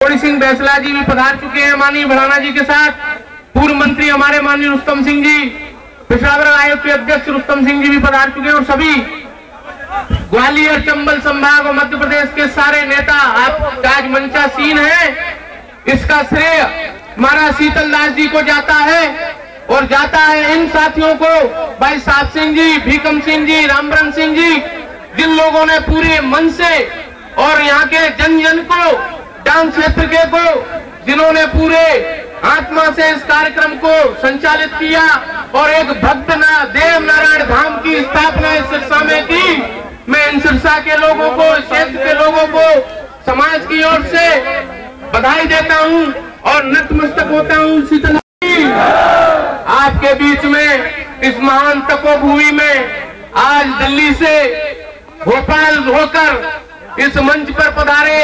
किरोड़ी सिंह बैसला जी भी पधार चुके हैं माननीय भड़ाना जी के साथ। पूर्व मंत्री हमारे माननीय रुस्तम सिंह जी, पिछड़ा वर्ग आयोग के अध्यक्ष रुस्तम सिंह जी भी पधार चुके हैं और सभी ग्वालियर चंबल संभाग और मध्य प्रदेश के सारे नेता आपका आज मंचासीन है। इसका श्रेय हमारा शीतल दास जी को जाता है और जाता है इन साथियों को, भाई साहब सिंह जी, भीकम सिंह जी, रामबरन सिंह जी, जिन लोगों ने पूरे मन से और यहाँ के जन जन को, डांग क्षेत्र के को, जिन्होंने पूरे आत्मा से इस कार्यक्रम को संचालित किया और एक भक्त देव नारायण धाम की स्थापना इस सिरसा में की। मैं इन सिरसा के लोगों को, क्षेत्र के लोगों को समाज की ओर से बधाई देता हूं और नतमस्तक होता हूं। शीतल आपके बीच में इस महान तपोभूमि में आज दिल्ली से भोपाल होकर इस मंच पर पधारे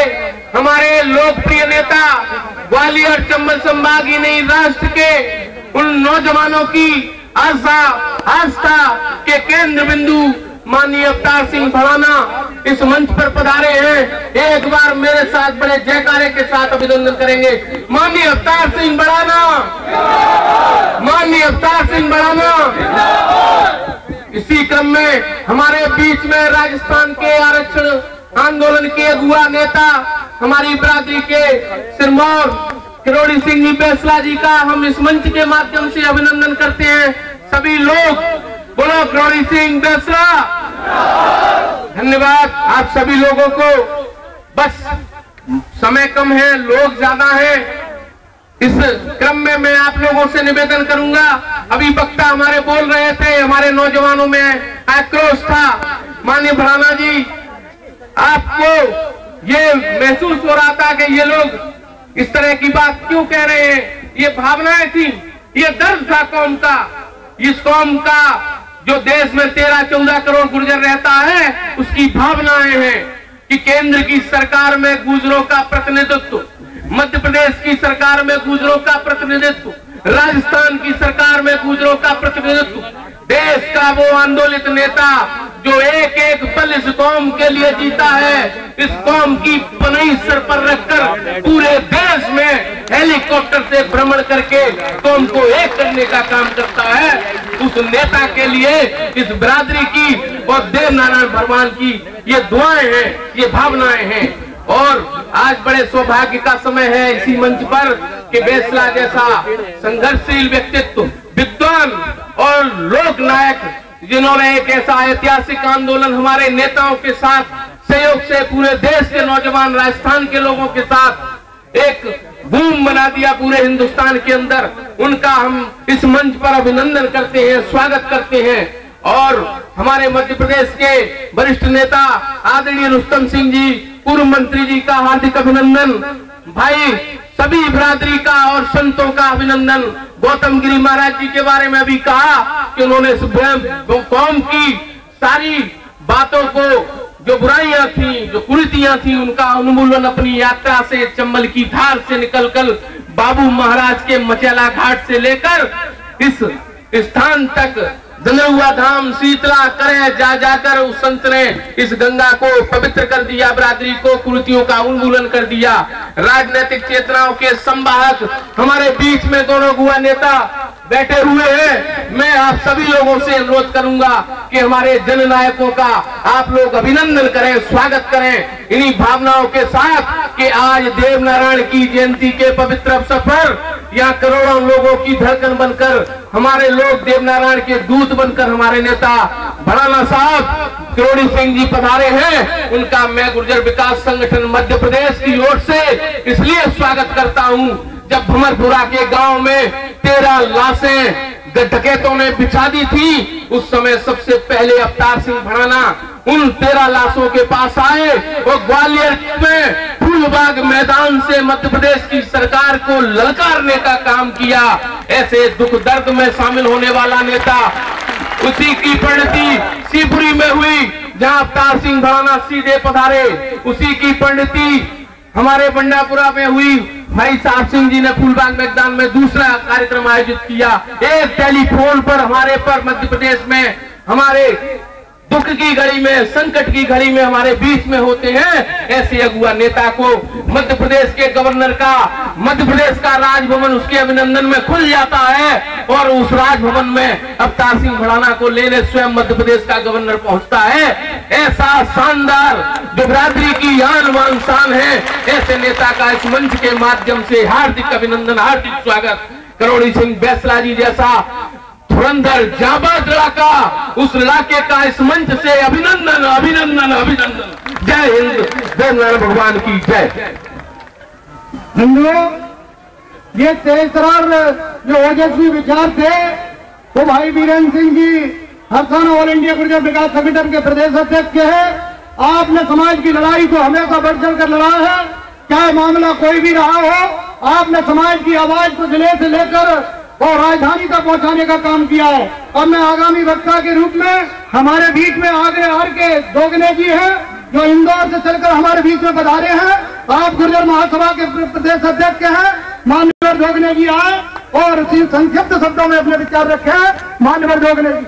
हमारे लोकप्रिय नेता, ग्वालियर चंबल संभाग ही नहीं राष्ट्र के उन नौजवानों की आशा आस्था के केंद्र बिंदु माननीय अवतार सिंह भड़ाना इस मंच पर पधारे हैं। एक बार मेरे साथ बड़े जयकारे के साथ अभिनंदन करेंगे। माननीय अवतार सिंह भड़ाना, माननीय अवतार सिंह भड़ाना। इसी क्रम में हमारे बीच में राजस्थान के आरक्षण आंदोलन के अगुआ नेता, हमारी बिरादरी के सिरमौर किरोड़ी सिंह जी बैसला जी का हम इस मंच के माध्यम से अभिनंदन करते हैं। सभी लोग बोलो किरोड़ी सिंह बैसला। धन्यवाद आप सभी लोगों को। बस समय कम है, लोग ज्यादा हैं। इस क्रम में मैं आप लोगों से निवेदन करूंगा, अभी वक्ता हमारे बोल रहे थे, हमारे नौजवानों में आक्रोश था। माननीय भड़ाना जी, आपको ये महसूस हो रहा था कि ये लोग इस तरह की बात क्यों कह रहे हैं? ये भावनाएं थी, ये दर्द था कौम का। इस कौम का जो देश में 13-14 करोड़ गुर्जर रहता है, उसकी भावनाएं हैं कि केंद्र की सरकार में गुर्जरों का प्रतिनिधित्व, मध्य प्रदेश की सरकार में गुर्जरों का प्रतिनिधित्व, राजस्थान की सरकार में गुर्जरों का प्रतिनिधित्व। देश का वो आंदोलित नेता जो एक एक पल इस कौम के लिए जीता है, इस कौम की पनई सर पर रखकर पूरे देश में हेलीकॉप्टर से भ्रमण करके कौम को एक करने का काम करता है, उस नेता के लिए इस बिरादरी की और देव नारायण भगवान की ये दुआएं हैं, ये भावनाएं हैं। और आज बड़े सौभाग्य का समय है इसी मंच पर कि बैसला जैसा संघर्षशील व्यक्तित्व, विद्वान और लोक नायक, जिन्होंने एक ऐसा ऐतिहासिक आंदोलन हमारे नेताओं के साथ सहयोग से पूरे देश के नौजवान राजस्थान के लोगों के साथ एक बूम बना दिया पूरे हिंदुस्तान के अंदर, उनका हम इस मंच पर अभिनंदन करते हैं, स्वागत करते हैं। और हमारे मध्य प्रदेश के वरिष्ठ नेता आदरणीय रुस्तम सिंह जी, पूर्व मंत्री जी का हार्दिक अभिनंदन। भाई सभी बिरादरी का और संतों का अभिनंदन। गौतम गिरी महाराज जी के बारे में भी कहा कि उन्होंने कौम की सारी बातों को, जो बुराइयां थी, जो कुरीतियां थी, उनका उन्मूलन अपनी यात्रा से चंबल की धार से निकलकर बाबू महाराज के मचैला घाट से लेकर इस स्थान तक धनौआ धाम शीतला करे जा जाकर उस संत ने इस गंगा को पवित्र कर दिया, बिरादरी को कुरीतियों का उन्मूलन कर दिया। राजनीतिक चेतनाओं के संवाहक हमारे बीच में दोनों अगुआ नेता बैठे हुए हैं। मैं आप सभी लोगों से अनुरोध करूंगा कि हमारे जननायकों का आप लोग अभिनंदन करें, स्वागत करें इन्हीं भावनाओं के साथ कि आज देव नारायण की जयंती के पवित्र अवसर पर यहाँ करोड़ों लोगों की धड़कन बनकर हमारे लोग देव नारायण के दूत बनकर हमारे नेता भड़ाना साहब किरोड़ी सिंह जी पधारे हैं। उनका मैं गुर्जर विकास संगठन मध्य प्रदेश की ओर से इसलिए स्वागत करता हूँ, जब भमरपुरा के गांव में 13 लाशें डकैतों ने बिछा दी थी, उस समय सबसे पहले अवतार सिंह भड़ाना उन 13 लाशों के पास आए और ग्वालियर में फूलबाग मैदान से मध्य प्रदेश की सरकार को ललकारने का काम किया। ऐसे दुख दर्द में शामिल होने वाला नेता, उसी की परिणति शिवपुरी में हुई जहां अवतार सिंह भड़ाना सीधे पधारे, उसी की परिणति हमारे बंडापुरा में हुई। भाई साहब सिंह जी ने फूलबाग मैदान में दूसरा कार्यक्रम आयोजित किया। एक टेलीफोन पर हमारे पर मध्य प्रदेश में हमारे दुख की घड़ी में, संकट की घड़ी में हमारे बीच में होते हैं। ऐसे अगुआ नेता को मध्य प्रदेश के गवर्नर का, मध्य प्रदेश का राजभवन उसके अभिनंदन में खुल जाता है और उस राजभवन में अवतार सिंह भड़ाना को लेने स्वयं मध्य प्रदेश का गवर्नर पहुंचता है। ऐसा शानदार जो बिरादरी की आन बान शान है, ऐसे नेता का इस मंच के माध्यम से हार्दिक अभिनंदन, हार्दिक स्वागत। करोड़ी सिंह बैसला जी जैसा धुरंधर जाबाज लड़ाका, उस लड़ाके का इस मंच से अभिनंदन, अभिनंदन, अभिनंदन। जय हिंद, जय नारायण भगवान की जय। हिंदुओं, ये तेज तरार जो ओजस्वी विचार थे वो भाई वीरेंद्र सिंह जी हरसाना ऑल इंडिया गुर्जर विकास संगठन के प्रदेश अध्यक्ष है। आपने समाज की लड़ाई को हमेशा बढ़ चढ़ कर लड़ा है, चाहे मामला कोई भी रहा हो। आपने समाज की आवाज को जिले से लेकर और राजधानी तक पहुंचाने का काम किया है। अब मैं आगामी वक्ता के रूप में हमारे बीच में आगरेहार के दोगने जी हैं जो इंदौर से चलकर हमारे बीच में पधारे हैं। आप गुर्जर महासभा के प्रदेश अध्यक्ष हैं, माननीय दोगने जी आए और संक्षिप्त शब्दों में अपने विचार रखे हैं। माननीय दोगने जी।